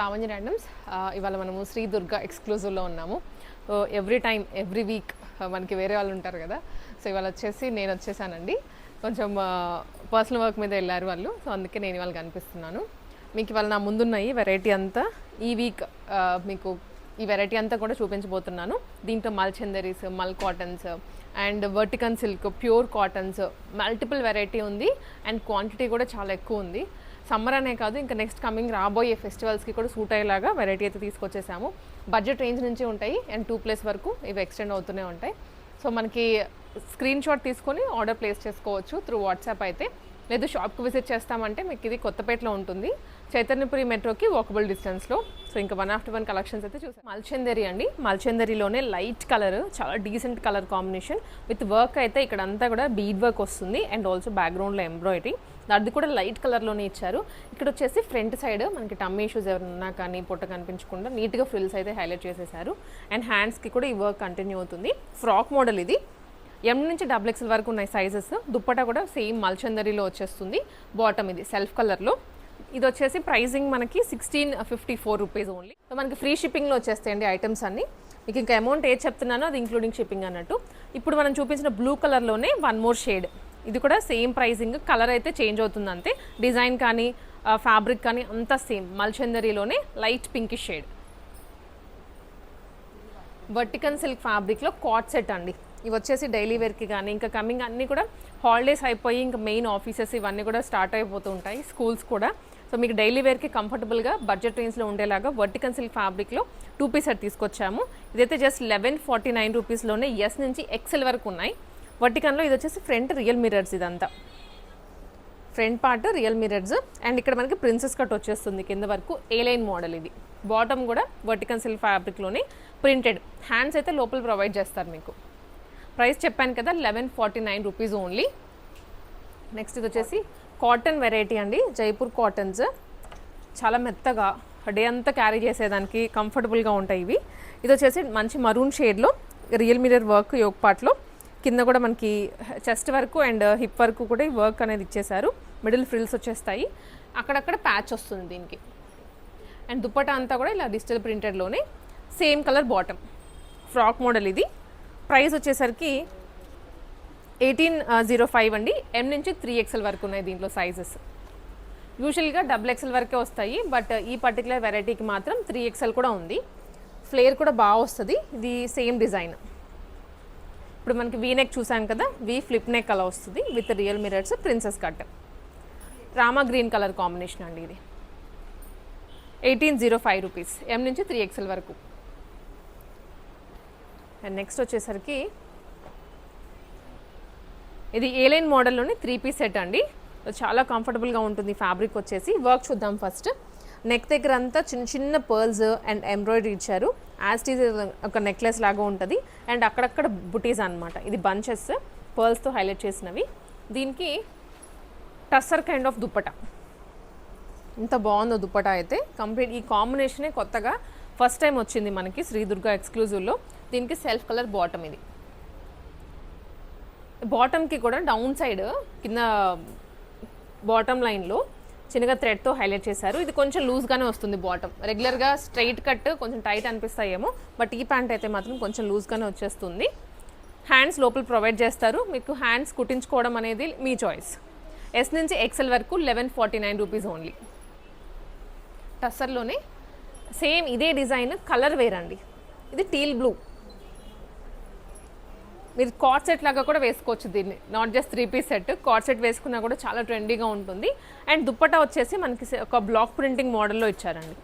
Lavanya randoms. ఇవాళ మనము శ్రీ దుర్గా ఎక్స్క్లూజివ్లో ఉన్నాము. So every time every week మనకి వేరే వాళ్ళు ఉంటారు కదా. సో ఇవాళ వచ్చేసి నేను వచ్చేసానండి. కొంచెం పర్సనల్ వర్క్ మీద వెళ్ళారు వాళ్ళు. సో అందుకే నేను ఇవాళ కనిపిస్తున్నాను. మీకు ఇవాళ నా ముందున్నాయి వెరైటీ అంతా. ఈ వీక్ మీకు ఈ వెరైటీ అంతా కూడా చూపించబోతున్నాను. దీంట్లో మల్ చందరీస్, మల్ కాటన్స్ అండ్ వర్టికన్ silk, pure cottons, multiple variety ఉంది అండ్ క్వాంటిటీ కూడా చాలా ఎక్కువ ఉంది. సమ్మర్ అనే కాదు, ఇంకా నెక్స్ట్ కమింగ్ రాబోయే ఫెస్టివల్స్కి కూడా సూట్ అయ్యేలాగా వెరైటీ అయితే తీసుకొచ్చేసాము. బడ్జెట్ రేంజ్ నుంచి ఉంటాయి అండ్ 2+ వరకు ఇవి ఎక్స్టెండ్ అవుతూనే ఉంటాయి. సో మనకి స్క్రీన్ షాట్ తీసుకొని ఆర్డర్ ప్లేస్ చేసుకోవచ్చు త్రూ వాట్సాప్ అయితే. లేదు షాప్కి విజిట్ చేస్తామంటే మీకు ఇది కొత్తపేటలో ఉంటుంది, చైతన్యపురి మెట్రోకి వాకబుల్ డిస్టెన్స్లో. సో ఇంకా 1 after 1 కలెక్షన్స్ అయితే చూసాం. మల్చందరి అండి, మల్చందరిలోనే లైట్ కలర్, చాలా decent colour combination with work అయితే ఇక్కడ అంతా కూడా బీడ్ వర్క్ వస్తుంది అండ్ ఆల్సో బ్యాక్గ్రౌండ్లో ఎంబ్రాయిడరీ, అది కూడా లైట్ కలర్లోనే ఇచ్చారు. ఇక్కడ వచ్చేసి ఫ్రంట్ సైడ్ మనకి టమ్మీ ఇష్యూస్ ఎవరైనా కానీ పొట్ట కనిపించకుండా నీట్గా ఫ్రిల్స్ అయితే హైలైట్ చేసేసారు అండ్ హ్యాండ్స్కి కూడా ఈ వర్క్ కంటిన్యూ అవుతుంది. ఫ్రాక్ మోడల్ ఇది, M నుంచి XXL వరకు ఉన్నాయి సైజెస్. దుప్పటా కూడా సేమ్ మల్చందరిలో వచ్చేస్తుంది. బాటమ్ ఇది సెల్ఫ్ కలర్లో. ఇది వచ్చేసి ప్రైజింగ్ మనకి 1654 రూపీస్ ఓన్లీ. సో మనకి ఫ్రీ షిప్పింగ్లో వచ్చేస్తాయండి ఐటమ్స్ అన్ని. మీకు ఇంకా అమౌంట్ ఏది చెప్తున్నానో అది ఇంక్లూడింగ్ షిప్పింగ్ అన్నట్టు. ఇప్పుడు మనం చూపించిన బ్లూ కలర్లోనే 1 more షేడ్, ఇది కూడా సేమ్ ప్రైజింగ్, కలర్ అయితే చేంజ్ అవుతుంది అంతే. డిజైన్ కానీ ఫ్యాబ్రిక్ కానీ అంతా సేమ్. మల్చందరిలోనే లైట్ పింకిష్ షేడ్, వర్టికన్ సిల్క్ ఫ్యాబ్రిక్లో కాట్ సెట్ అండి. ఇవి వచ్చేసి డైలీ వేర్కి కానీ ఇంకా కమింగ్ అన్నీ కూడా హాలిడేస్ అయిపోయి ఇంకా మెయిన్ ఆఫీసెస్ ఇవన్నీ కూడా స్టార్ట్ అయిపోతూ ఉంటాయి, స్కూల్స్ కూడా. సో మీకు డైలీ వేర్కి కంఫర్టబుల్గా బడ్జెట్ రేంజ్లో ఉండేలాగా వర్టికన్ సిల్క్ ఫ్యాబ్రిక్లో 2-piece సెట్ తీసుకొచ్చాము. ఇదైతే జస్ట్ 1149 రూపీస్లోనే S నుంచి XL వరకు ఉన్నాయి. వర్టికన్లో ఇది వచ్చేసి ఫ్రంట్ రియల్ మిరర్స్, ఇదంతా front part real mirrors and ఇక్కడ మనకి ప్రిన్సెస్ కట్ వచ్చేస్తుంది కింద వరకు. A-line మోడల్ ఇది. బాటమ్ కూడా వర్టికన్ సిల్క్ ఫ్యాబ్రిక్లోనే ప్రింటెడ్. హ్యాండ్స్ అయితే లోపల ప్రొవైడ్ చేస్తారు మీకు. ప్రైస్ చెప్పాను కదా, 1149 రూపీస్ ఓన్లీ. నెక్స్ట్ ఇది వచ్చేసి కాటన్ వెరైటీ అండి, జైపూర్ కాటన్స్. చాలా మెత్తగా డే అంతా క్యారీ చేసేదానికి కంఫర్టబుల్గా ఉంటాయి ఇవి. ఇది వచ్చేసి మంచి మరూన్ షేడ్లో రియల్ మిరర్ వర్క్ యోక్ పార్ట్లో, కింద కూడా మనకి చెస్ట్ వరకు అండ్ హిప్ వరకు కూడా ఈ వర్క్ అనేది ఇచ్చేసారు. మిడిల్ ఫ్రిల్స్ వచ్చేస్తాయి, అక్కడక్కడ ప్యాచ్ వస్తుంది దీనికి. అండ్ దుప్పటా అంతా కూడా ఇలా డిజిటల్ ప్రింటెడ్లోనే same colour bottom. Frock model ఇది. ప్రైస్ వచ్చేసరికి 1805 అండి. M నుంచి 3XL వరకు ఉన్నాయి దీంట్లో సైజెస్. యూజువల్గా XXL వరకే వస్తాయి, బట్ ఈ పర్టికులర్ వెరైటీకి మాత్రం 3XL కూడా ఉంది. ఫ్లేర్ కూడా బాగా వస్తుంది. ఇది సేమ్ డిజైన్. ఇప్పుడు మనకి వీ నెక్ చూసాం కదా, వీ ఫ్లిప్ నెక్ అలా వస్తుంది with real mirrors, princess cut, Rama green colour combination అండి. ఇది 1805 రూపీస్, M నుంచి 3XL వరకు. అండ్ నెక్స్ట్ వచ్చేసరికి ఇది A-line మోడల్లోనే 3-piece సెట్ అండి. చాలా కంఫర్టబుల్గా ఉంటుంది ఫ్యాబ్రిక్ వచ్చేసి. వర్క్ చూద్దాం ఫస్ట్. నెక్ దగ్గర అంతా చిన్న చిన్న పర్ల్స్ అండ్ ఎంబ్రాయిడరీ ఇచ్చారు. యాస్టీజ్ ఒక నెక్లెస్ లాగా ఉంటుంది అండ్ అక్కడక్కడ బుటీస్ అనమాట. ఇది బంచెస్ పర్ల్స్తో హైలైట్ చేసినవి. దీనికి టస్సర్ కైండ్ ఆఫ్ దుప్పటా. ఇంత బాగుందో దుప్పటా అయితే. కంప్లీట్ ఈ కాంబినేషనే కొత్తగా ఫస్ట్ టైం వచ్చింది మనకి శ్రీ దుర్గా ఎక్స్క్లూజివ్లో. దీనికి సెల్ఫ్ కలర్ బాటమ్. ఇది బాటమ్కి కూడా డౌన్ సైడ్ కింద బాటమ్ లైన్లో చిన్నగా థ్రెడ్తో హైలైట్ చేశారు. ఇది కొంచెం లూజ్గానే వస్తుంది బాటమ్. రెగ్యులర్గా స్ట్రైట్ కట్ కొంచెం టైట్ అనిపిస్తాయేమో, బట్ ఈ ప్యాంట్ అయితే మాత్రం కొంచెం లూజ్గానే వచ్చేస్తుంది. హ్యాండ్స్ లోపల ప్రొవైడ్ చేస్తారు. మీకు హ్యాండ్స్ కుట్టించుకోవడం అనేది మీ చాయిస్. S నుంచి XL వరకు 1149 రూపీస్ ఓన్లీ. టస్సర్లోనే సేమ్ ఇదే డిజైన్, కలర్ వేరండి. ఇది టీల్ బ్లూ. మీరు కాట్ సెట్ లాగా కూడా వేసుకోవచ్చు దీన్ని, నాట్ జస్ట్ 3-piece సెట్. కాట్ సెట్ వేసుకున్నా కూడా చాలా ట్రెండీగా ఉంటుంది. అండ్ దుప్పటా వచ్చేసి మనకి ఒక బ్లాక్ ప్రింటింగ్ మోడల్లో ఇచ్చారండి.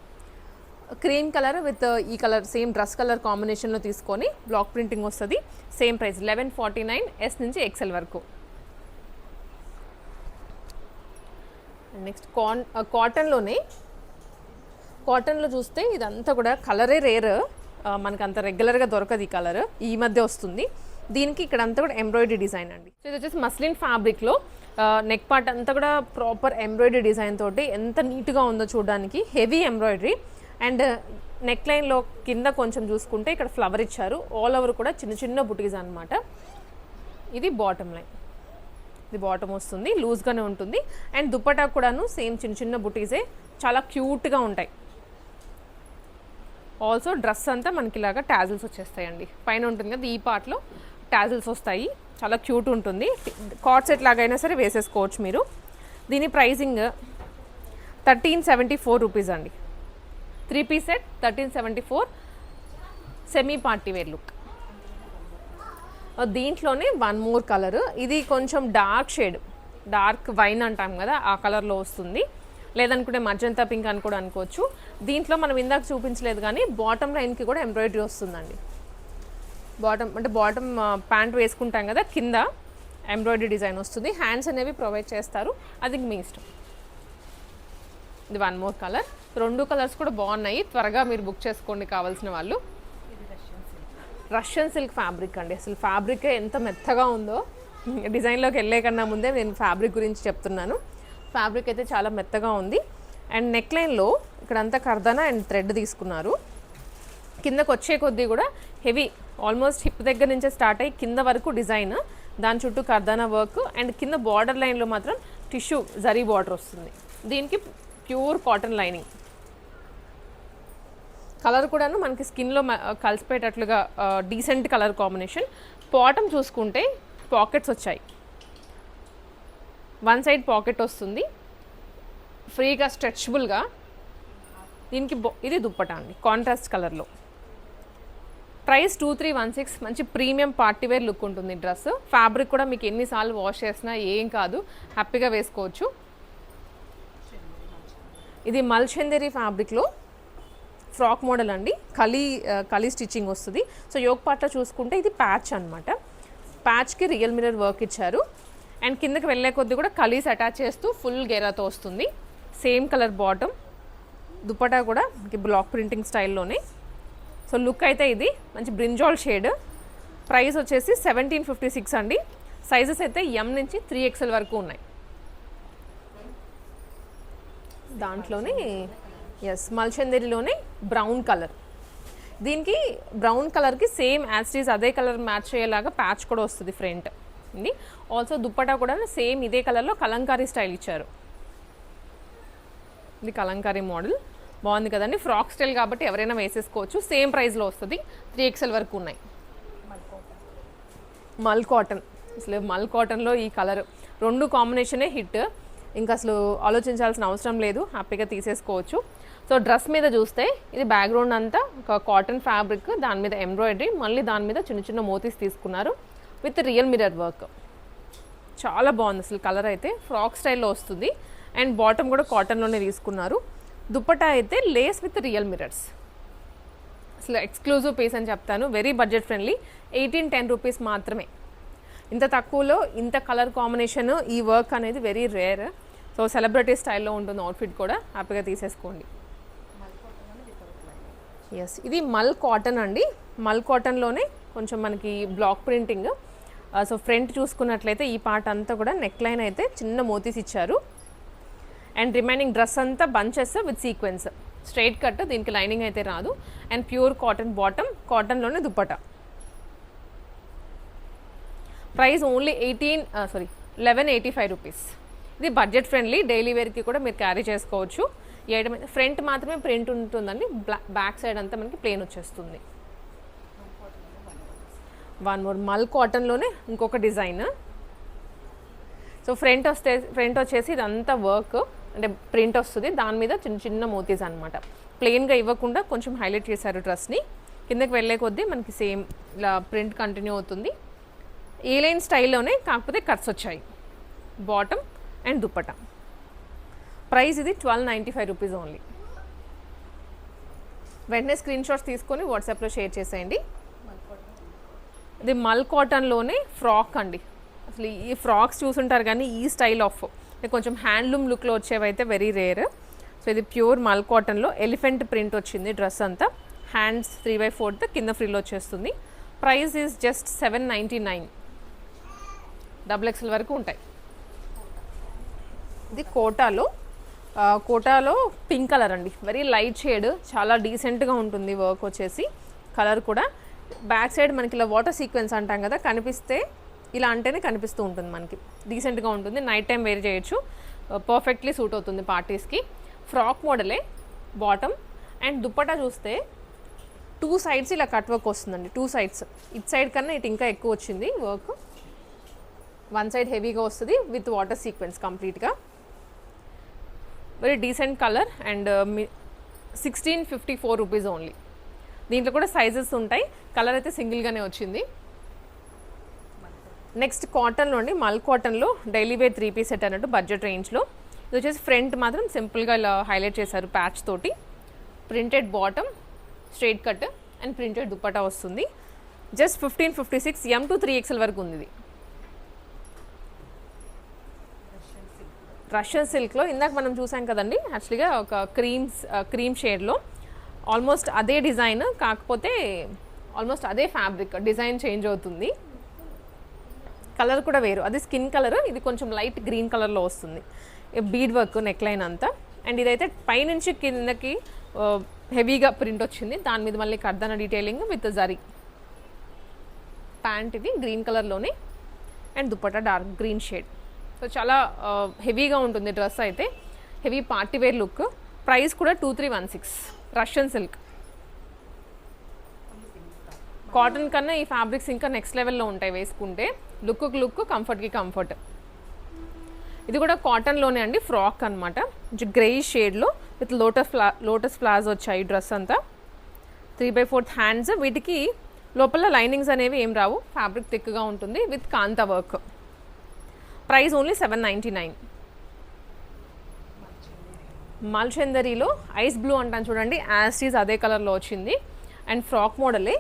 క్రీమ్ కలర్ విత్ ఈ కలర్ సేమ్ డ్రెస్ కలర్ కాంబినేషన్లో తీసుకొని బ్లాక్ ప్రింటింగ్ వస్తుంది. సేమ్ ప్రైస్ 1149, S నుంచి XL వరకు. నెక్స్ట్ కాటన్లో చూస్తే ఇదంతా కూడా కలరే రేర్, మనకు అంత రెగ్యులర్గా దొరకదు. ఈ కలర్ ఈ మధ్య వస్తుంది. దీనికి ఇక్కడ అంతా కూడా ఎంబ్రాయిడరీ డిజైన్ అండి. సో ఇది వచ్చేసి మస్లిన్ ఫ్యాబ్రిక్లో నెక్ పార్ట్ అంతా కూడా ప్రాపర్ ఎంబ్రాయిడరీ డిజైన్ తోటి ఎంత నీట్గా ఉందో చూడడానికి. హెవీ ఎంబ్రాయిడరీ అండ్ నెక్ లైన్లో కింద కొంచెం చూసుకుంటే ఇక్కడ ఫ్లవర్ ఇచ్చారు. ఆల్ ఓవర్ కూడా చిన్న చిన్న బుటీస్ అనమాట. ఇది బాటమ్ లైన్. ఇది బాటమ్ వస్తుంది, లూజ్గానే ఉంటుంది. అండ్ దుప్పటా కూడాను సేమ్ చిన్న చిన్న బుటీసే, చాలా క్యూట్గా ఉంటాయి. ఆల్సో డ్రెస్ అంతా మనకి ఇలాగా టాజిల్స్ వచ్చేస్తాయండి. పైన ఉంటుంది కదా ఈ పార్ట్లో టాజిల్స్ వస్తాయి, చాలా క్యూట్ ఉంటుంది. కార్డ్ సెట్ లాగైనా సరే వేసేసుకోవచ్చు మీరు. దీని ప్రైజింగ్ 1374 రూపీస్ అండి. 3 piece set 1374, semi party wear look. దీంట్లోనే వన్ మోర్ కలర్, ఇది కొంచెం డార్క్ షేడ్, డార్క్ వైన్ అంటాం కదా ఆ కలర్లో వస్తుంది, లేదనుకుంటే మజంతా పింక్ అని కూడా అనుకోవచ్చు. దీంట్లో మనం ఇందాక చూపించలేదు కానీ బాటమ్ లైన్కి కూడా ఎంబ్రాయిడరీ వస్తుందండి. బాటమ్ ప్యాంట్ వేసుకుంటాం కదా, కింద ఎంబ్రాయిడరీ డిజైన్ వస్తుంది. హ్యాండ్స్ అనేవి ప్రొవైడ్ చేస్తారు, అది మీ ఇష్టం. ఇది వన్ మోర్ కలర్. 2 కలర్స్ కూడా బాగున్నాయి, త్వరగా మీరు బుక్ చేసుకోండి కావాల్సిన వాళ్ళు. రష్యన్ సిల్క్ ఫ్యాబ్రిక్ అండి, అసలు ఫ్యాబ్రిక్ ఎంత మెత్తగా ఉందో. డిజైన్లోకి వెళ్ళే కన్నా ముందే నేను ఫ్యాబ్రిక్ గురించి చెప్తున్నాను. ఫ్యాబ్రిక్ అయితే చాలా మెత్తగా ఉంది. అండ్ నెక్ లైన్లో ఇక్కడంతా కర్దానా అండ్ థ్రెడ్ తీసుకున్నారు. కిందకు వచ్చే కొద్దీ కూడా హెవీ, ఆల్మోస్ట్ హిప్ దగ్గర నుంచే స్టార్ట్ అయ్యి కింద వరకు డిజైన్, దాని చుట్టూ కర్దానా వర్క్, అండ్ కింద బార్డర్ లైన్లో మాత్రం టిష్యూ జరీ బార్డర్ వస్తుంది. దీనికి ప్యూర్ కాటన్ లైనింగ్. కలర్ కూడాను మనకి స్కిన్లో కలిసిపోయేటట్లుగా డీసెంట్ కలర్ కాంబినేషన్. బాటమ్ చూసుకుంటే పాకెట్స్ వచ్చాయి, వన్ సైడ్ పాకెట్ వస్తుంది ఫ్రీగా స్ట్రెచబుల్గా. దీనికి ఇది దుప్పటా అండి, కాంట్రాస్ట్ కలర్లో. ప్రైస్ 2316. మంచి ప్రీమియం పార్టీవేర్ లుక్ ఉంటుంది డ్రెస్. ఫ్యాబ్రిక్ కూడా మీకు ఎన్నిసార్లు వాష్ చేసినా ఏం కాదు, హ్యాపీగా వేసుకోవచ్చు. ఇది మల్చందేరి ఫ్యాబ్రిక్లో ఫ్రాక్ మోడల్ అండి, కలీ స్టిచ్చింగ్ వస్తుంది. సో యోక్ పార్ట్లో చూసుకుంటే ఇది ప్యాచ్ అనమాట. ప్యాచ్కి రియల్ మిర్రర్ వర్క్ ఇచ్చారు. అండ్ కిందకి వెళ్ళే కొద్దీ కూడా కలీస్ అటాచ్ చేస్తూ ఫుల్ గేరాతో వస్తుంది. సేమ్ కలర్ బాటమ్, దుపట్టా కూడా బ్లాక్ ప్రింటింగ్ స్టైల్లోనే. సో లుక్ అయితే ఇది మంచి బ్రింజాల్ షేడ్. ప్రైస్ వచ్చేసి 1756 అండి. సైజెస్ అయితే M నుంచి 3XL వరకు ఉన్నాయి. దాంట్లోనే మల్చందేరిలోనే బ్రౌన్ కలర్. దీనికి బ్రౌన్ కలర్కి సేమ్ యాస్టీస్ అదే కలర్ మ్యాచ్ అయ్యేలాగా ప్యాచ్ కూడా వస్తుంది ఫ్రంట్. ఇది ఆల్సో దుప్పటా కూడా సేమ్ ఇదే కలర్లో కలంకారీ స్టైల్ ఇచ్చారు. ఇది కలంకారీ మోడల్, బాగుంది కదండి. ఫ్రాక్ స్టైల్ కాబట్టి ఎవరైనా వేసేసుకోవచ్చు. సేమ్ ప్రైస్లో వస్తుంది, 3XL వరకు ఉన్నాయి. మల్ కాటన్, అసలు మల్ కాటన్లో ఈ కలర్ 2 కాంబినేషనే హిట్, ఇంకా అసలు ఆలోచించాల్సిన అవసరం లేదు, హ్యాపీగా తీసేసుకోవచ్చు. సో డ్రెస్ మీద చూస్తే ఇది బ్యాక్గ్రౌండ్ అంతా ఒక కాటన్ ఫ్యాబ్రిక్, దాని మీద ఎంబ్రాయిడరీ, మళ్ళీ దాని మీద చిన్న చిన్న మోతీస్ తీసుకున్నారు విత్ రియల్ మిర్రర్ వర్క్. చాలా బాగుంది అసలు కలర్ అయితే. ఫ్రాక్ స్టైల్లో వస్తుంది. అండ్ బాటమ్ కూడా కాటన్లోనే తీసుకున్నారు. దుప్పటా అయితే లేస్ విత్ రియల్ మిర్రర్స్. అసలు ఎక్స్క్లూజివ్ పీస్ అని చెప్తాను, వెరీ బడ్జెట్ ఫ్రెండ్లీ. 1810 రూపీస్ మాత్రమే. ఇంత తక్కువలో ఇంత కలర్ కాంబినేషన్, ఈ వర్క్ అనేది వెరీ రేర్. సో సెలబ్రిటీ స్టైల్లో ఉంటుంది అవుట్ఫిట్ కూడా, హ్యాపీగా తీసేసుకోండి. ఎస్, ఇది మల్ కాటన్ అండి. మల్ కాటన్లోనే కొంచెం మనకి బ్లాక్ ప్రింటింగ్. సో ఫ్రంట్ చూసుకున్నట్లయితే ఈ పార్ట్ అంతా కూడా నెక్ లైన్ అయితే చిన్న మోతీస్ ఇచ్చారు. అండ్ రిమైనింగ్ డ్రెస్ అంతా bunches with sequence, straight cut, దీనికి లైనింగ్ అయితే రాదు. అండ్ ప్యూర్ కాటన్ బాటమ్, కాటన్లోనే దుప్పటా. Price only 1185 rupees. ఇది బడ్జెట్ ఫ్రెండ్లీ, డైలీ వేర్కి కూడా మీరు క్యారీ చేసుకోవచ్చు. ఈ ఐటమ్ ఫ్రంట్ మాత్రమే ప్రింట్ ఉంటుందండి, బ్యాక్ సైడ్ అంతా మనకి ప్లెయిన్ వచ్చేస్తుంది. వన్ మోర్ మల్ కాటన్లోనే ఇంకొక డిజైన్. సో ఫ్రంట్ వచ్చేసి ఇదంతా వర్క్, అంటే ప్రింట్ వస్తుంది, దాని మీద చిన్న చిన్న మోతీస్ అనమాట. ప్లెయిన్గా ఇవ్వకుండా కొంచెం హైలైట్ చేశారు డ్రెస్ని. కిందకి వెళ్ళే కొద్దీ మనకి సేమ్ ఇలా ప్రింట్ కంటిన్యూ అవుతుంది. ఏ లైన్ స్టైల్లోనే, కాకపోతే కట్స్ వచ్చాయి. Bottom and dupatta. ప్రైస్ ఇది 1295 రూపీస్ ఓన్లీ. వెంటనే స్క్రీన్ షాట్స్ తీసుకొని వాట్సాప్లో షేర్ చేసేయండి. ఇది మల్ కాటన్లోనే ఫ్రాక్ అండి. అసలు ఈ ఫ్రాక్స్ చూసుంటారు కానీ ఈ స్టైల్ ఆఫ్ కొంచెం హ్యాండ్లూమ్ లుక్లో వచ్చేవైతే వెరీ రేర్. సో ఇది ప్యూర్ మల్ కాటన్లో ఎలిఫెంట్ ప్రింట్ వచ్చింది డ్రెస్ అంతా. హ్యాండ్స్ 3/4 కింద ఫ్రీలో వచ్చేస్తుంది. Price is just 799. XXL వరకు ఉంటాయి. ఇది కోటాలో పింక్ కలర్ అండి, వెరీ లైట్ షేడ్, చాలా డీసెంట్గా ఉంటుంది వర్క్ వచ్చేసి. కలర్ కూడా బ్యాక్ సైడ్ మనకి ఇలా వాటర్ సీక్వెన్స్ అంటాం కదా, కనిపిస్తే ఇలా అంటేనే కనిపిస్తూ ఉంటుంది మనకి, డీసెంట్గా ఉంటుంది. నైట్ టైం వేర్ చేయొచ్చు, పర్ఫెక్ట్లీ సూట్ అవుతుంది పార్టీస్కి. ఫ్రాక్ మోడలే బాటమ్. అండ్ దుప్పటా చూస్తే టూ సైడ్స్ ఇలా కట్ వర్క్ వస్తుందండి, టూ సైడ్స్. ఇటు సైడ్ కన్నా ఇటు ఇంకా ఎక్కువ వచ్చింది వర్క్. వన్ సైడ్ హెవీగా వస్తుంది విత్ వాటర్ సీక్వెన్స్ కంప్లీట్గా. Very decent colour and 1654 rupees only. దీంట్లో కూడా సైజెస్ ఉంటాయి, కలర్ అయితే సింగిల్గానే వచ్చింది. నెక్స్ట్ కాటన్లో అండి, మల్ కాటన్లో డైలీ వేర్ 3 పీస్ సెట్ అన్నట్టు బడ్జెట్ రేంజ్లో. ఇది వచ్చేసి ఫ్రంట్ మాత్రం సింపుల్గా ఇలా హైలైట్ చేశారు ప్యాచ్ తోటి. Printed bottom, straight cut and printed dupatta వస్తుంది. జస్ట్ 1556 M to 3XL వరకు ఉంది ఇది. రష్యన్ సిల్క్లో ఇందాక మనం చూసాం కదండి, యాక్చువల్గా ఒక క్రీమ్ షేడ్లో ఆల్మోస్ట్ అదే డిజైన్, కాకపోతే ఆల్మోస్ట్ అదే ఫ్యాబ్రిక్, డిజైన్ చేంజ్ అవుతుంది, కలర్ కూడా వేరు. అది స్కిన్ కలర్, ఇది కొంచెం లైట్ గ్రీన్ కలర్లో వస్తుంది. బీడ్ వర్క్ నెక్ లైన్ అంతా. అండ్ ఇదైతే పైనుంచి కిందకి హెవీగా ప్రింట్ వచ్చింది, దాని మీద మళ్ళీ కర్దన డీటెయిలింగ్ విత్ జరీ. ప్యాంట్ ఇది గ్రీన్ కలర్లోనే and dupatta dark green shade. So చాలా హెవీగా ఉంటుంది డ్రెస్ అయితే, heavy party wear look. Price కూడా 2316. రష్యన్ సిల్క్ కాటన్ కన్నా ఈ ఫ్యాబ్రిక్స్ ఇంకా నెక్స్ట్ లెవెల్లో ఉంటాయి వేసుకుంటే. లుక్, కంఫర్ట్కి కంఫర్ట్. ఇది కూడా కాటన్లోనే అండి, ఫ్రాక్ అనమాట, గ్రే షేడ్లో విత్ లోటస్ ఫ్లవర్స్ వచ్చాయి డ్రెస్ అంతా. 3/4 హ్యాండ్స్. వీటికి లోపల లైనింగ్స్ అనేవి ఏం రావు, ఫ్యాబ్రిక్ థిక్గా ఉంటుంది with kantha work. Price only 799. మల్చందరిలో ఐస్ బ్లూ అంటాను చూడండి, యాస్టీస్ అదే కలర్లో వచ్చింది అండ్ ఫ్రాక్ మోడలే.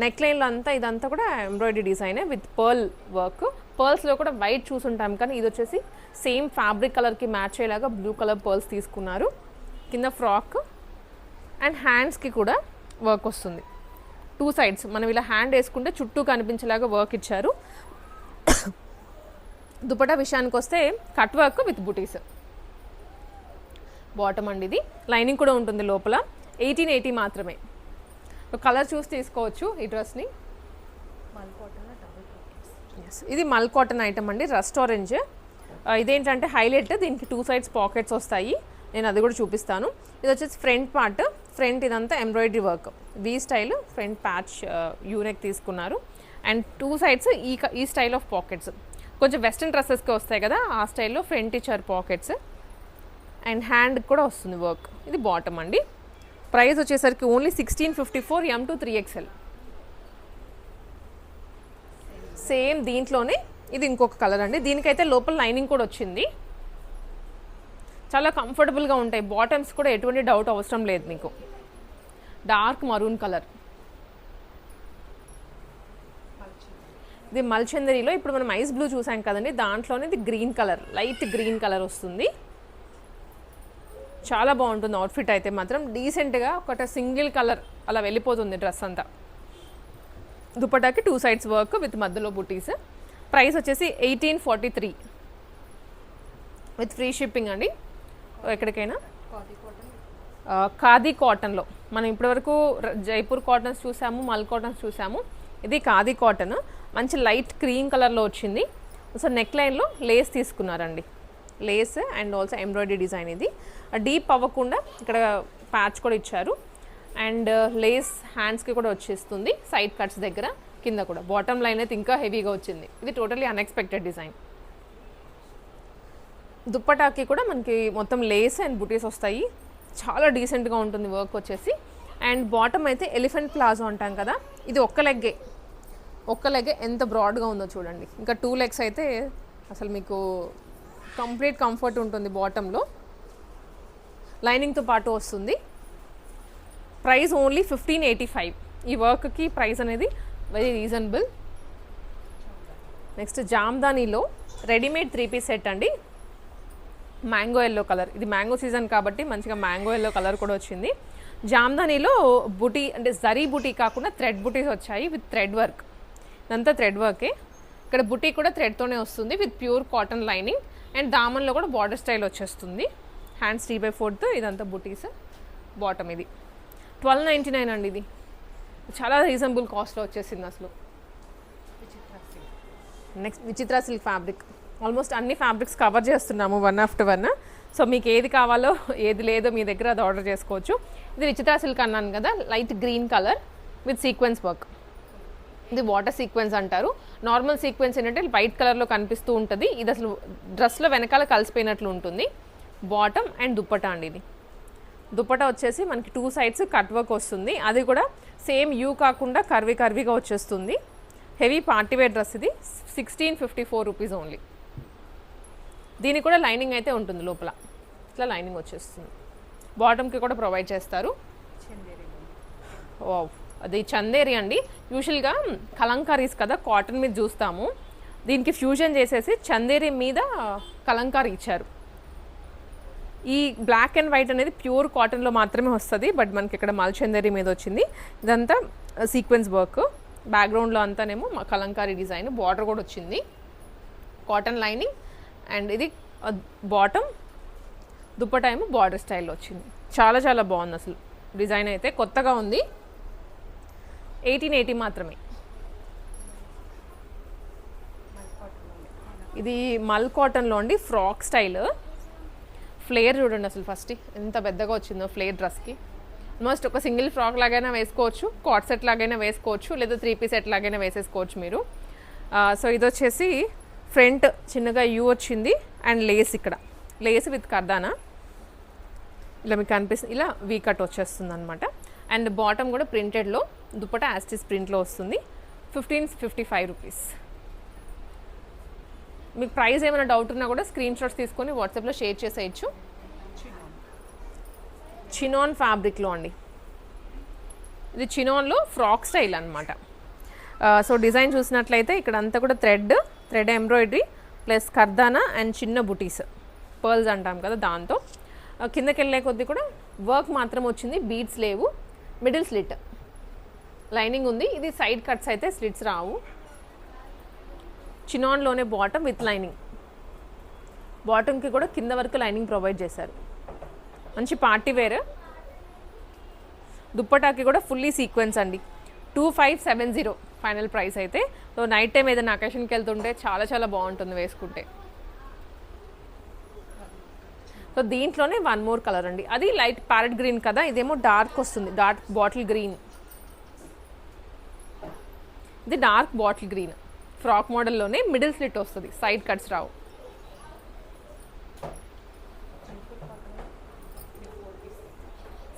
నెక్ లైన్లో అంతా ఇదంతా కూడా ఎంబ్రాయిడరీ డిజైనే విత్ పర్ల్ వర్క్. పర్ల్స్లో కూడా వైట్ చూసుంటాం, కానీ ఇది వచ్చేసి సేమ్ ఫ్యాబ్రిక్ కలర్కి మ్యాచ్ అయ్యేలాగా బ్లూ కలర్ పర్ల్స్ తీసుకున్నారు. కింద ఫ్రాక్ అండ్ హ్యాండ్స్కి కూడా వర్క్ వస్తుంది, టూ సైడ్స్. మనం ఇలా హ్యాండ్ వేసుకుంటే చుట్టూ కనిపించేలాగా వర్క్ ఇచ్చారు. దుపట్టా విషయానికి వస్తే cut work with buttis. Bottom అండి ఇది, లైనింగ్ కూడా ఉంటుంది లోపల. 1880 మాత్రమే. కలర్ చూసి తీసుకోవచ్చు ఈ డ్రెస్ని. ఇది మల్ కాటన్ ఐటమ్ అండి, రస్ట్ ఆరెంజ్. ఇదేంటంటే హైలైట్, దీనికి 2 సైడ్స్ పాకెట్స్ వస్తాయి, నేను అది కూడా చూపిస్తాను. ఇది వచ్చేసి ఫ్రంట్ పార్ట్, ఫ్రంట్ ఇదంతా embroidery work, we style front patch U-neck తీసుకున్నారు. అండ్ 2 సైడ్స్ ఈ స్టైల్ ఆఫ్ పాకెట్స్, కొంచెం వెస్ట్రన్ డ్రెస్సెస్కి వస్తాయి కదా ఆ స్టైల్లో ఫ్రంట్ ఇచ్చారు పాకెట్స్. అండ్ హ్యాండ్ కూడా వస్తుంది వర్క్. ఇది బాటమ్ అండి. ప్రైస్ వచ్చేసరికి only 1654 M to 3XL. Same దీంట్లోనే ఇది ఇంకొక కలర్ అండి, దీనికైతే లోపల లైనింగ్ కూడా వచ్చింది. చాలా కంఫర్టబుల్గా ఉంటాయి బాటమ్స్ కూడా, ఎటువంటి డౌట్ అవసరం లేదు మీకు. Dark maroon colour. ఇది మల్చందరిలో ఇప్పుడు మనం ఐస్ బ్లూ చూసాం కదండి, దాంట్లోనే ఇది green colour, light green colour వస్తుంది. చాలా బాగుంటుంది అవుట్ఫిట్ అయితే మాత్రం, డీసెంట్గా ఒకటి సింగిల్ కలర్ అలా వెళ్ళిపోతుంది డ్రెస్ అంతా. దుపట్టాకి 2 సైడ్స్ వర్క్ విత్ మధ్యలో బుటీస్. ప్రైస్ వచ్చేసి 1843 విత్ ఫ్రీ షిప్పింగ్ అండి ఎక్కడికైనా. ఖాదీ కాటన్లో మనం ఇప్పటివరకు జైపూర్ కాటన్స్ చూసాము, మల్ కాటన్స్ చూసాము. ఇది ఖాదీ కాటన్, మంచి లైట్ క్రీమ్ కలర్లో వచ్చింది. సో నెక్ లైన్లో లేస్ తీసుకున్నారండి, Lay's and also embroidery design. ఇది డీప్ అవ్వకుండా ఇక్కడ ప్యాచ్ కూడా ఇచ్చారు. అండ్ లేస్ హ్యాండ్స్కి కూడా వచ్చేస్తుంది సైడ్ కట్స్ దగ్గర, కింద కూడా. బాటమ్ లైన్ అయితే ఇంకా హెవీగా వచ్చింది, ఇది టోటలీ అన్ఎక్స్పెక్టెడ్ డిజైన్. దుప్పటాకి కూడా మనకి మొత్తం లేస్ అండ్ బుటీస్ వస్తాయి, చాలా డీసెంట్గా ఉంటుంది వర్క్ వచ్చేసి. అండ్ బాటమ్ అయితే ఎలిఫెంట్ ప్లాజో అంటాం కదా, ఇది ఒక్క లెగ్గే ఎంత బ్రాడ్గా ఉందో చూడండి. ఇంకా 2 లెగ్స్ అయితే అసలు మీకు కంప్లీట్ కంఫర్ట్ ఉంటుంది బాటంలో, లైనింగ్తో పాటు వస్తుంది. Price only 1585. ఈ వర్క్కి ప్రైస్ అనేది వెరీ రీజనబుల్. నెక్స్ట్ జామ్దానీలో రెడీమేడ్ 3 పీస్ సెట్ అండి, మ్యాంగో ఎల్లో కలర్. ఇది మ్యాంగో సీజన్ కాబట్టి మంచిగా మ్యాంగో ఎల్లో కలర్ కూడా వచ్చింది. జామ్దానీలో బుటీ అంటే జరీ బుటీ కాకుండా థ్రెడ్ బుటీస్ వచ్చాయి విత్ థ్రెడ్ వర్క్. ఇదంతా థ్రెడ్ వర్కే. ఇక్కడ బుటీ కూడా థ్రెడ్తోనే వస్తుంది with pure cotton lining. And దామన్లో కూడా బార్డర్ స్టైల్ వచ్చేస్తుంది. హ్యాండ్స్ 3/4, ఇదంతా బుటీస్. బాటమ్ ఇది 1299 అండి. ఇది చాలా రీజనబుల్ కాస్ట్లో వచ్చేసింది అసలు. నెక్స్ట్ విచిత్ర సిల్క్ ఫ్యాబ్రిక్. ఆల్మోస్ట్ అన్ని ఫ్యాబ్రిక్స్ కవర్ చేస్తున్నాము వన్ ఆఫ్టర్ వన్. సో మీకు ఏది కావాలో ఏది లేదో మీ దగ్గర అది ఆర్డర్ చేసుకోవచ్చు. ఇది విచిత్ర సిల్క్ అన్నాను కదా, light green colour with sequence work. ఇది వాటర్ సీక్వెన్స్ అంటారు. నార్మల్ సీక్వెన్స్ ఏంటంటే వైట్ కలర్లో కనిపిస్తూ ఉంటుంది. ఇది అసలు డ్రెస్లో వెనకాల కలిసిపోయినట్లు ఉంటుంది. బాటమ్ అండ్ దుప్పటా అండి. ఇది దుప్పటా వచ్చేసి మనకి 2 సైడ్స్ కట్ వర్క్ వస్తుంది. అది కూడా సేమ్ యూ కాకుండా కర్వీగా వచ్చేస్తుంది. హెవీ పార్టీవేర్ డ్రెస్ ఇది. 1654 రూపీస్ ఓన్లీ. దీనికి కూడా లైనింగ్ అయితే ఉంటుంది లోపల, ఇట్లా లైనింగ్ వచ్చేస్తుంది. బాటమ్కి కూడా ప్రొవైడ్ చేస్తారు. ఓ అది చందేరి అండి. యూజువల్గా కలంకారీస్ కదా కాటన్ మీద చూస్తాము, దీనికి ఫ్యూజన్ చేసేసి చందేరి మీద కలంకారీ ఇచ్చారు. ఈ బ్లాక్ అండ్ వైట్ అనేది ప్యూర్ కాటన్లో మాత్రమే వస్తుంది, బట్ మనకి ఇక్కడ మల్ చందేరి మీద వచ్చింది. ఇదంతా సీక్వెన్స్ వర్క్, బ్యాక్గ్రౌండ్లో అంతానేమో కలంకారీ డిజైన్, బార్డర్ కూడా వచ్చింది, కాటన్ లైనింగ్. అండ్ ఇది బాటమ్, దుప్పటా ఏమో బార్డర్ స్టైల్లో వచ్చింది. చాలా చాలా బాగుంది అసలు డిజైన్ అయితే, కొత్తగా ఉంది. 1880 మాత్రమే. ఇది మల్ కాటన్లో అండి, ఫ్రాక్ స్టైల్. ఫ్లేర్ చూడండి అసలు ఫస్ట్ ఎంత పెద్దగా వచ్చిందో ఫ్లేర్ డ్రెస్కి. ఆల్మోస్ట్ ఒక సింగిల్ ఫ్రాక్ లాగైనా వేసుకోవచ్చు, కాట్ సెట్ లాగైనా వేసుకోవచ్చు, లేదా 3 పీస్ సెట్ లాగైనా వేసేసుకోవచ్చు మీరు. సో ఇది వచ్చేసి ఫ్రంట్ చిన్నగా యూ వచ్చింది అండ్ లేస్, ఇక్కడ లేస్ విత్ కర్దానా ఇలా మీకు కనిపిస్తుంది. ఇలా వీ కట్ వచ్చేస్తుంది అనమాట. అండ్ బాటమ్ కూడా ప్రింటెడ్లో, దుప్పటా యాస్టిస్ ప్రింట్లో వస్తుంది. 1555 రూపీస్. మీకు ప్రైస్ ఏమైనా డౌట్ ఉన్నా కూడా స్క్రీన్ షాట్స్ తీసుకొని వాట్సాప్లో షేర్ చేసేయచ్చు. చినాన్ ఫ్యాబ్రిక్లో అండి. ఇది చినాన్లో ఫ్రాక్ స్టైల్ అనమాట. సో డిజైన్ చూసినట్లయితే ఇక్కడ అంతా కూడా థ్రెడ్ ఎంబ్రాయిడరీ ప్లస్ కర్దానా అండ్ చిన్న బుటీస్, పర్ల్స్ అంటాం కదా దాంతో. కిందకి వెళ్ళే కొద్దీ కూడా వర్క్ మాత్రం వచ్చింది, బీడ్స్ లేవు. మిడిల్ స్లిట్ లైనింగ్ ఉంది. ఇది సైడ్ కట్స్ అయితే స్లిట్స్ రావు. చినాన్లోనే బాటమ్ విత్ లైనింగ్, బాటమ్కి కూడా కింద వరకు లైనింగ్ ప్రొవైడ్ చేశారు. మంచి పార్టీ వేర్. దుప్పటాకి కూడా ఫుల్లీ సీక్వెన్స్ అండి. 2570 ఫైనల్ ప్రైస్ అయితే. సో నైట్ టైం ఏదైనా అకేషన్కి వెళ్తుంటే చాలా చాలా బాగుంటుంది వేసుకుంటే. సో దీంట్లోనే 1 మోర్ కలర్ అండి. అది లైట్ ప్యారెట్ గ్రీన్ కదా, ఇదేమో డార్క్ వస్తుంది, డార్క్ బాటిల్ గ్రీన్. ఇది డార్క్ బాటిల్ గ్రీన్ ఫ్రాక్ మోడల్లోనే మిడిల్ స్లిట్ వస్తుంది, సైడ్ కట్స్ రావు.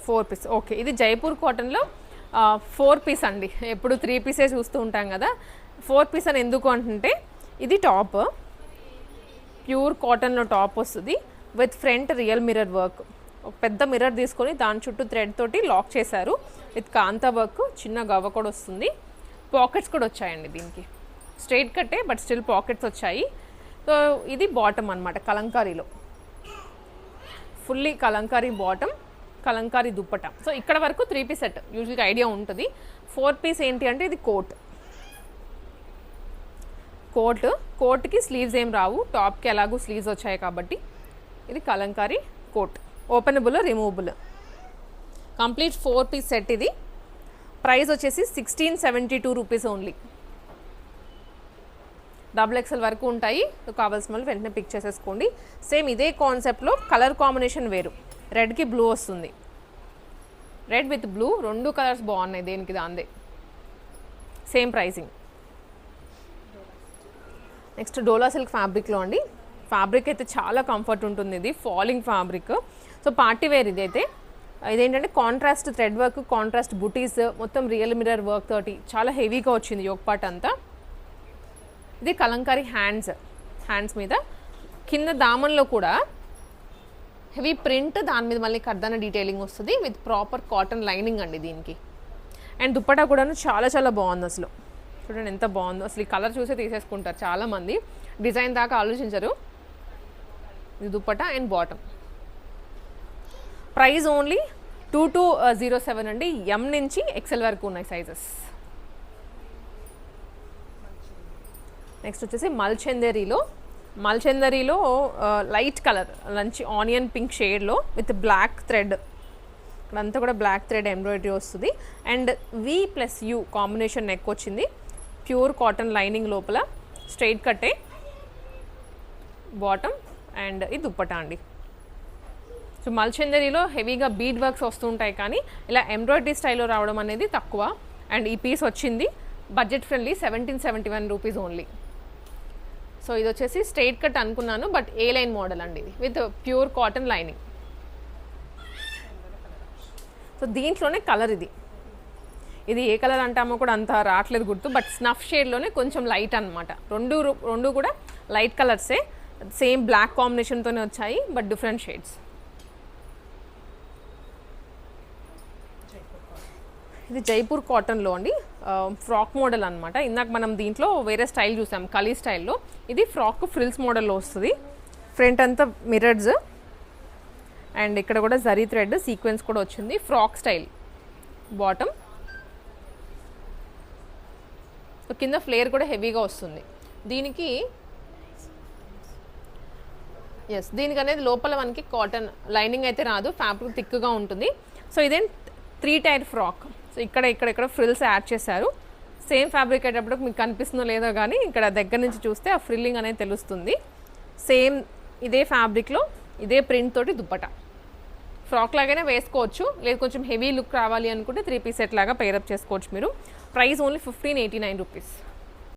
Four piece. ఓకే, ఇది జైపూర్ కాటన్లో 4 పీస్ అండి. ఎప్పుడు 3 పీసే చూస్తూ ఉంటాం కదా, 4 పీస్ అని ఎందుకు అంటే ఇది టాప్ ప్యూర్ కాటన్లో టాప్ వస్తుంది with front real mirror work. ఒక పెద్ద మిర్రర్ తీసుకొని దాని చుట్టూ థ్రెడ్ తోటి లాక్ చేశారు విత్ కాంతా వర్క్. చిన్న గవ్వ కూడా వస్తుంది, పాకెట్స్ కూడా వచ్చాయండి దీనికి. స్ట్రైట్ కట్టే బట్ స్టిల్ పాకెట్స్ వచ్చాయి. సో ఇది బాటమ్ అనమాట కలంకారీలో, fully Kalamkari bottom, Kalamkari dupatta. So ఇక్కడ వరకు 3 పీస్ సెట్ యూజువల్గా ఐడియా ఉంటుంది. 4 పీస్ ఏంటి అంటే ఇది కోట్కి స్లీవ్స్ ఏం రావు, టాప్కి ఎలాగూ స్లీవ్స్ వచ్చాయి కాబట్టి. ఇది Kalamkari coat, openable removable, complete 4 piece set. ఇది ప్రైస్ వచ్చేసి 1672 రూపీస్ ఓన్లీ. XXL వరకు ఉంటాయి. కావాల్సిన వాళ్ళు వెంటనే పిక్ చేసేసుకోండి. సేమ్ ఇదే కాన్సెప్ట్లో కలర్ కాంబినేషన్ వేరు, రెడ్కి బ్లూ వస్తుంది. రెడ్ విత్ బ్లూ 2 కలర్స్ బాగున్నాయి, దేనికి దాందే. Same pricing. Next Dola silk ఫ్యాబ్రిక్లో అండి. ఫ్యాబ్రిక్ అయితే చాలా కంఫర్ట్ ఉంటుంది, ఇది falling fabric. So party wear ఇది అయితే. ఇదేంటంటే కాంట్రాస్ట్ థ్రెడ్ వర్క్, కాంట్రాస్ట్ బుటీస్, మొత్తం రియల్ మిర్రర్ వర్క్ తోటి చాలా హెవీగా వచ్చింది యోక్ పార్ట్ అంతా. ఇది కలంకారీ హ్యాండ్స్ మీద, కింద దామన్లో కూడా హెవీ ప్రింట్, దాని మీద మళ్ళీ కర్దాన డీటెయిలింగ్ వస్తుంది విత్ ప్రాపర్ కాటన్ లైనింగ్ అండి దీనికి. అండ్ దుప్పటా కూడా చాలా చాలా బాగుంది అసలు. చూడండి ఎంత బాగుందో అసలు. ఈ కలర్ చూసే తీసేసుకుంటారు చాలామంది, డిజైన్ దాకా ఆలోచించరు. ఇది dupatta and bottom. Price only 2207 అండి. M నుంచి XL వరకు ఉన్నాయి సైజెస్. నెక్స్ట్ వచ్చేసి మల్చందరీలో లైట్ కలర్, మంచి ఆనియన్ పింక్ షేడ్లో విత్ బ్లాక్ థ్రెడ్. ఇక్కడంతా కూడా బ్లాక్ థ్రెడ్ ఎంబ్రాయిడరీ వస్తుంది. అండ్ V+U కాంబినేషన్ నెక్ వచ్చింది. ప్యూర్ కాటన్ లైనింగ్ లోపల, స్ట్రైట్ కట్టే బాటమ్. అండ్ ఇది దుప్పటా అండి. సో మల్చందరిలో హెవీగా బీడ్ వర్క్స్ వస్తుంటాయి, కానీ ఇలా ఎంబ్రాయిడరీ స్టైల్లో రావడం అనేది తక్కువ. అండ్ ఈ పీస్ వచ్చింది budget friendly 1771 rupees only. So ఇది వచ్చేసి స్ట్రైట్ కట్ అనుకున్నాను, బట్ ఏ లైన్ మోడల్ అండి ఇది, with pure cotton lining. So దీంట్లోనే కలర్ ఇది ఏ కలర్ అంటామో కూడా అంత రావట్లేదు గుర్తు, బట్ స్నఫ్ షేడ్లోనే కొంచెం లైట్ అనమాట. రెండు కూడా లైట్ కలర్సే, సేమ్ బ్లాక్ కాంబినేషన్తోనే వచ్చాయి, బట్ డిఫరెంట్ షేడ్స్. ఇది జైపూర్ కాటన్లో అండి, ఫ్రాక్ మోడల్ అనమాట. ఇందాక మనం దీంట్లో వేరే స్టైల్ చూసాం కలీ స్టైల్లో, ఇది ఫ్రాక్ ఫ్రిల్స్ మోడల్లో వస్తుంది. ఫ్రంట్ అంతా మిరర్స్ అండ్ ఇక్కడ కూడా జరీ థ్రెడ్ సీక్వెన్స్ కూడా వచ్చింది. ఫ్రాక్ స్టైల్ బాటమ్, కింద ఫ్లేర్ కూడా హెవీగా వస్తుంది. దీనికి దీనికి అనేది లోపల మనకి కాటన్ లైనింగ్ అయితే రాదు, ఫ్యాబ్రిక్ థిక్గా ఉంటుంది. సో ఇదేం 3 టైర్ ఫ్రాక్. సో ఇక్కడ ఫ్రిల్స్ యాడ్ చేశారు. సేమ్ ఫ్యాబ్రిక్ అయ్యేటప్పుడు మీకు కనిపిస్తుందో లేదో కానీ ఇక్కడ దగ్గర నుంచి చూస్తే ఆ ఫ్రిల్లింగ్ అనేది తెలుస్తుంది. సేమ్ ఇదే ఫ్యాబ్రిక్లో ఇదే ప్రింట్ తోటి దుప్పట. ఫ్రాక్ లాగానే వేసుకోవచ్చు, లేదు కొంచెం హెవీ లుక్ రావాలి అనుకుంటే 3 పీస్ సెట్ లాగా పేరప్ చేసుకోవచ్చు మీరు. Price only 1589 rupees.